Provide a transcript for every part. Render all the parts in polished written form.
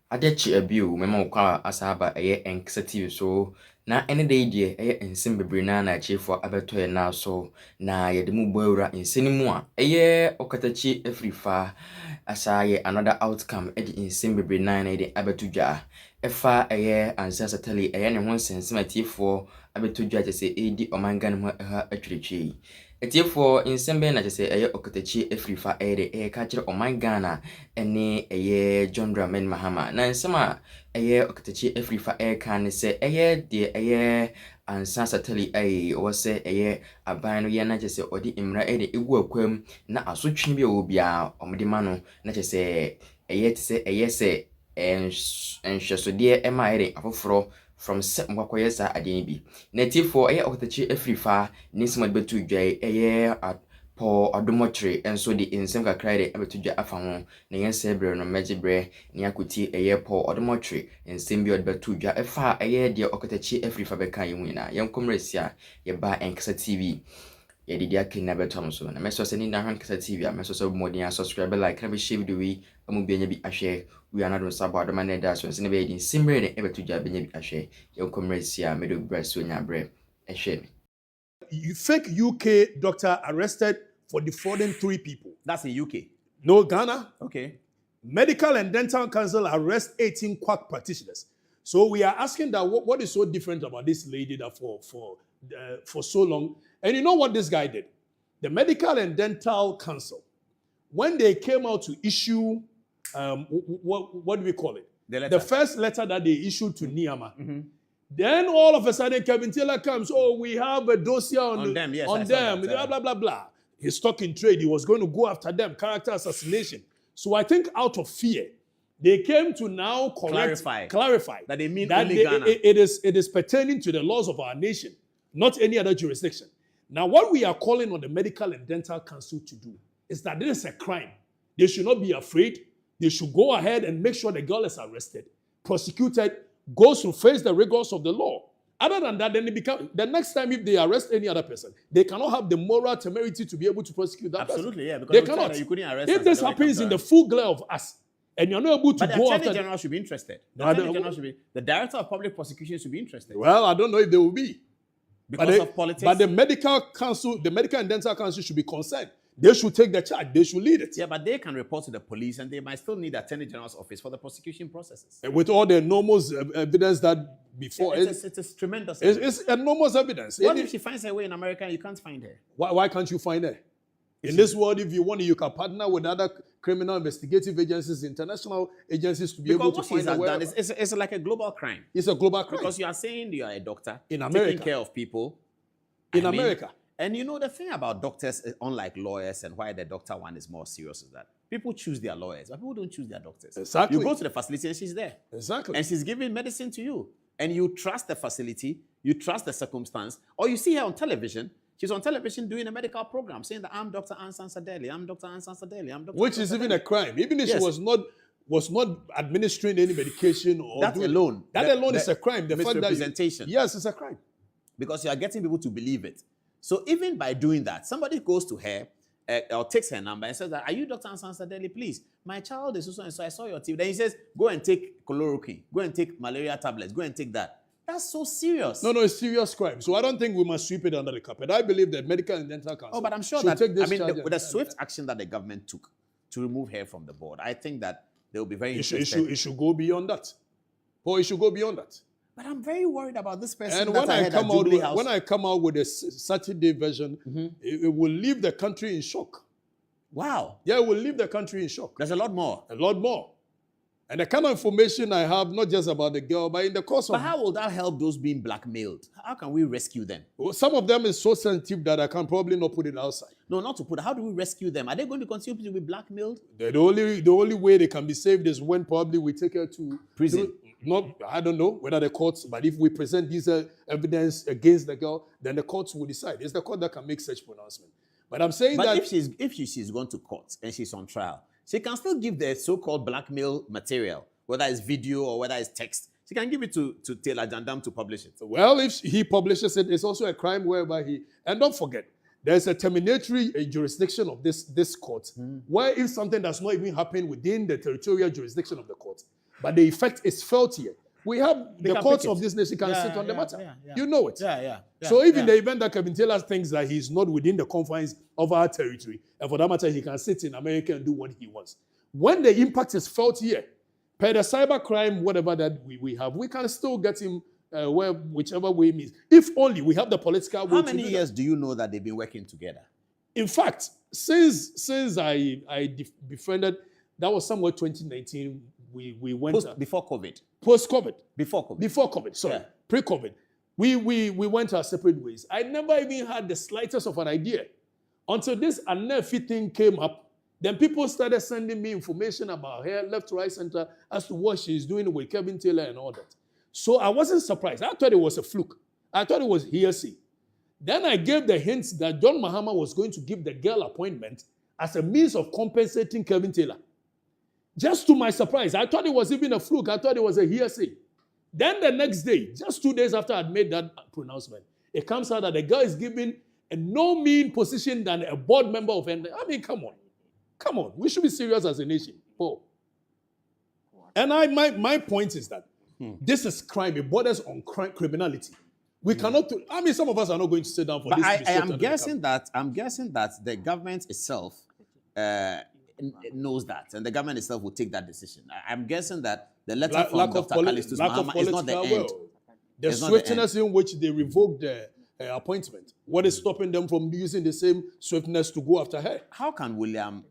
Adechi abiu mema kwa asaba eye enksative so na ene de die eye ensem bebre na achiefo abeto ye na so na yede mu boawura ensenimu a eye Okatakyie Afrifa asa ye another outcome e de ensem bebre na de abeto dwa efa eye ansa satali eye ne ho nsensem atiefo abeto dwa chese edi omanga ne ho atwiretwe atiefo ensem be na chese eye Okatakyie Afrifa eye de eye ka kire omanga na ene eye John Dramani Mahama na nsema eye Okatakyie Afrifa kan ne se eye de eye ansa satali wose eye aban no ye na chese odi imra de egu akwam na asotwe bi obia omde ma no na chese eye tse eye se enhwesode ema ere afoforo from mwakoye sa adeni bi na tifo eye Okatakyie Afrifa nisema de betu dwa eye Paul Odumotre enso di ensem kakra de abetudwa afa ho na yense bre no megibre ne akuti eye Paul Odumotre ensem bi odbetudwa efa eye de Okatakyie Afrifa beka yemu na yenkomresia ye ba enkasa TV ye didi akina betom so na meso se ni na hankasa TV a meso so modin subscribe like na be share video wi amu bi anya bi ahwe wi anado sabo adoma na da so ne be di simbre de ebetudwa benya bi ahwe yenkomresia medo braso nya bre ehwe mi. Fake UK doctor arrested for defrauding 3 people. That's in UK. No, Ghana. Okay. Medical and Dental Council arrest 18 quack practitioners. So we are asking that what is so different about this lady that for so long? And you know what this guy did? The Medical and Dental Council, when they came out to issue, what do we call it? The first letter that they issued to Niama. Mm-hmm. Then all of a sudden, Kevin Taylor comes, we have a dossier on them, yes, on them, blah, blah, blah, blah. He's stock in trade. He was going to go after them, character assassination. So I think out of fear, they came to now clarify that they mean that only Ghana. It is pertaining to the laws of our nation, not any other jurisdiction. Now, what we are calling on the Medical and Dental Council to do is that this is a crime. They should not be afraid. They should go ahead and make sure the girl is arrested, prosecuted, goes to face the rigors of the law. Other than that, then the next time if they arrest any other person, they cannot have the moral temerity to be able to prosecute that person. Absolutely, yeah. Because they cannot. You couldn't arrest if this happens in the full glare of us, and you're not able to go after... the Attorney General should be interested. The Director of Public Prosecution should be interested. Well, I don't know if they will be. Because of politics? But the Medical Council, the Medical and Dental Council should be concerned. They should take the charge. They should lead it. Yeah, but they can report to the police and they might still need the Attorney General's office for the prosecution processes. With all the enormous evidence that before... It's tremendous evidence. It's enormous evidence. What if she finds her way in America and you can't find her? Why can't you find her? In this world, if you want, you can partner with other criminal investigative agencies, international agencies to be able to find her. Because it's like a global crime. It's a global crime. Because you are saying you are a doctor in America, taking care of people. In America. And you know, the thing about doctors, unlike lawyers, and why the doctor one is more serious is that people choose their lawyers, but people don't choose their doctors. Exactly. You go to the facility and she's there. Exactly. And she's giving medicine to you. And you trust the facility, you trust the circumstance, or you see her on television. She's on television doing a medical program saying that I'm Dr. Ansan Sadeli, I'm Dr. Ansan Sadeli, I'm Dr. Which is even a crime. Even if she was not administering any medication or that alone is a crime. The misrepresentation. Yes, it's a crime. Because you are getting people to believe it. So even by doing that, somebody goes to her or takes her number and says that, are you Dr. Ansan Sadeli? Please, my child is so and so, I saw your TV. Then he says, go and take chloroquine, go and take malaria tablets, go and take that. That's so serious. No, it's serious crime. So I don't think we must sweep it under the carpet. I believe that Medical and Dental Council but I'm sure that, with the swift action that the government took to remove her from the board, I think that they will be very interested. It should go beyond that. Or it should go beyond that. But I'm very worried about this person. And when I come out with a Saturday version, it will leave the country in shock. Wow. Yeah, it will leave the country in shock. There's a lot more. A lot more. And the kind of information I have, not just about the girl, but in the course of... But how will that help those being blackmailed? How can we rescue them? Well, some of them is so sensitive that I can probably not put it outside. No, not to put it. How do we rescue them? Are they going to continue to be blackmailed? The only way they can be saved is when probably we take her to prison. I don't know whether the courts, but if we present this evidence against the girl, then the courts will decide. It's the court that can make such pronouncement. But I'm saying that... if she's gone to court and she's on trial, she can still give the so-called blackmail material, whether it's video or whether it's text. She can give it to Taylor Jandam to publish it. Well, if he publishes it, it's also a crime whereby he... And don't forget, there's a terminatory jurisdiction of this court, where if something does not even happen within the territorial jurisdiction of the court, but the effect is felt here. We have They the can courts pick of it. this nation can Yeah, sit on the yeah, matter. yeah. You know it. Yeah. So even yeah. the event that Kevin Taylor thinks that he's not within the confines of our territory, and for that matter, he can sit in America and do what he wants. When the impact is felt here, per the cybercrime, whatever that we have, we can still get him whichever way means. If only we have the political will. How many years do you know that they've been working together? In fact, since I befriended, that was somewhere 2019. We went Before COVID. Post-COVID. Before COVID. Before COVID, sorry. Yeah. Pre-COVID. We went our separate ways. I never even had the slightest of an idea until this Anefi thing came up. Then people started sending me information about her, left, right, center, as to what she's doing with Kevin Taylor and all that. So I wasn't surprised. I thought it was a fluke. I thought it was hearsay. Then I gave the hints that John Mahama was going to give the girl appointment as a means of compensating Kevin Taylor. Just to my surprise, I thought it was even a fluke. I thought it was a hearsay. Then the next day, just 2 days after I'd made that pronouncement, it comes out that the girl is given a no mean position than a board member of ND. I mean, come on. Come on. We should be serious as a nation. Paul. And my point is that this is crime. It borders on criminality. We cannot. I mean, some of us are not going to sit down for But this. I'm guessing that the government itself knows that, and the government itself will take that decision. I'm guessing that the letter from Dr. Callistus Mahama is not the end. The swiftness in which they revoked the appointment. What is stopping them from using the same swiftness to go after her? How can William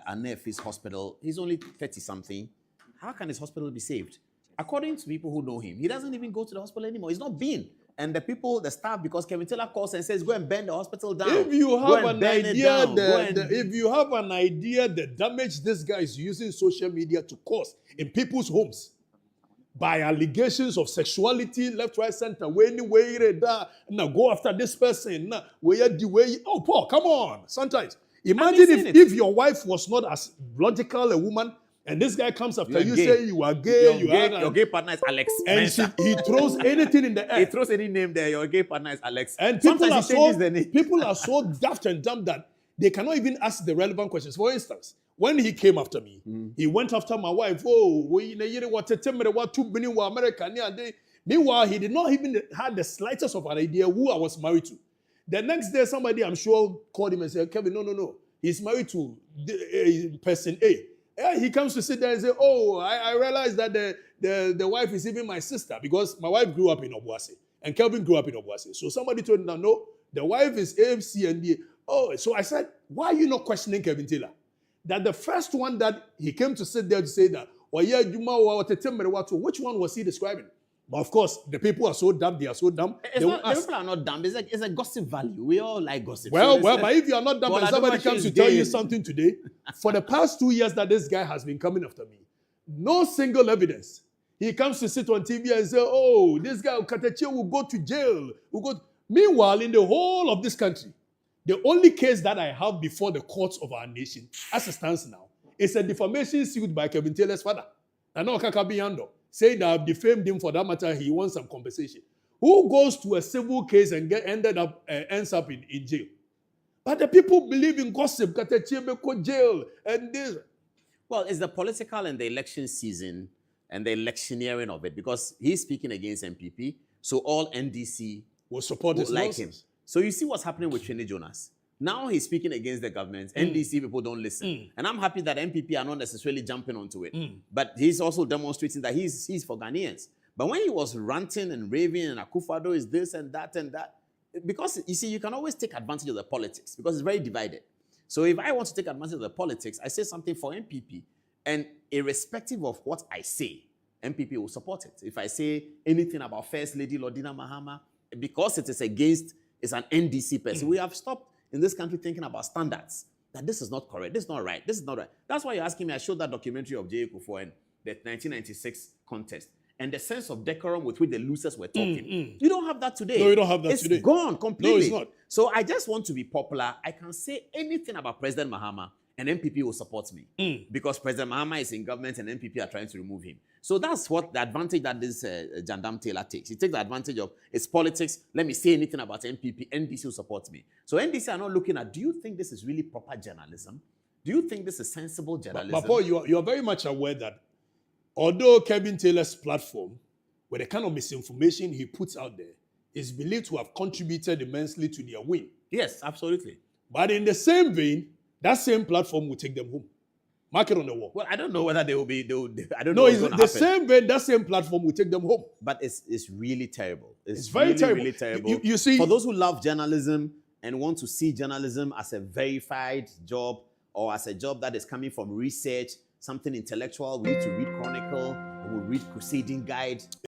Anefi's hospital, he's only 30-something, how can his hospital be saved? According to people who know him, he doesn't even go to the hospital anymore. He's not been. And the staff, because Kevin Taylor calls and says, go and burn the hospital down. If you have an idea, if you have an idea the damage this guy is using social media to cause in people's homes by allegations of sexuality, left, right, center, now go after this person. Oh, Paul, come on. Sometimes imagine if your wife was not as logical a woman. And this guy comes after you, say you are gay, your gay partner is Alex. And he throws anything in the air. He throws any name there, your gay partner is Alex. And people are so daft and dumb that they cannot even ask the relevant questions. For instance, when he came after me, he went after my wife. Meanwhile, he did not even have the slightest of an idea who I was married to. The next day, somebody, I'm sure, called him and said, Kevin, no. He's married to person A. Yeah, he comes to sit there and say, oh, I realized that the wife is even my sister because my wife grew up in Obuasi and Kelvin grew up in Obuasi. So somebody told him that, no, the wife is AFC and so I said, why are you not questioning Kevin Taylor? That the first one that he came to sit there to say that, which one was he describing? But of course, the people are so dumb, they are so dumb. The people are not dumb. It's a gossip value. We all like gossip. Well, but if you are not dumb and somebody comes to tell you something today, for the past 2 years that this guy has been coming after me, no single evidence. He comes to sit on TV and say, oh, this guy, Okatakyie, will go to jail. Meanwhile, in the whole of this country, the only case that I have before the courts of our nation, as it stands now, is a defamation suit by Kevin Taylor's father. Nana Okakabi, saying that I've defamed him. For that matter, he wants some compensation. Who goes to a civil case and ends up in jail? But the people believe in gossip. Okatakyie jail and this. Well, it's the political and the election season and the electioneering of it because he's speaking against MPP. So all NDC will support his like him. So you see what's happening with Trini Jonas. Now he's speaking against the government. NDC people don't listen. And I'm happy that MPP are not necessarily jumping onto it. But he's also demonstrating that he's for Ghanaians. But when he was ranting and raving and Akufo-Addo is this and that, because you see, you can always take advantage of the politics because it's very divided. So if I want to take advantage of the politics, I say something for MPP. And irrespective of what I say, MPP will support it. If I say anything about First Lady Lordina Mahama, because it is it's an NDC person, we have stopped in this country thinking about standards, that this is not correct, this is not right, this is not right. That's why you're asking me. I showed that documentary of J. Kufuor and the 1996 contest and the sense of decorum with which the losers were talking. You don't have that today. No, you don't have that today. It's gone completely. No, it's not. So I just want to be popular. I can say anything about President Mahama and MPP will support me because President Mahama is in government and MPP are trying to remove him. So that's what the advantage that this Jandam Taylor takes. He takes the advantage of its politics. Let me say anything about MPP. NDC will support me. So NDC are not looking at, do you think this is really proper journalism? Do you think this is sensible journalism? But Paul, you are very much aware that Although Kevin Taylor's platform, with the kind of misinformation he puts out there, is believed to have contributed immensely to their win. Yes, absolutely. But in the same vein, that same platform will take them home. Mark it on the wall. Well, I don't know whether they will be. I don't No, know. it's the same vein, that same platform will take them home. But it's really terrible. It's very really, terrible. Really terrible. You see, for those who love journalism and want to see journalism as a verified job or as a job that is coming from research, something intellectual, we need to read Chronicle, we will read Crusading Guide.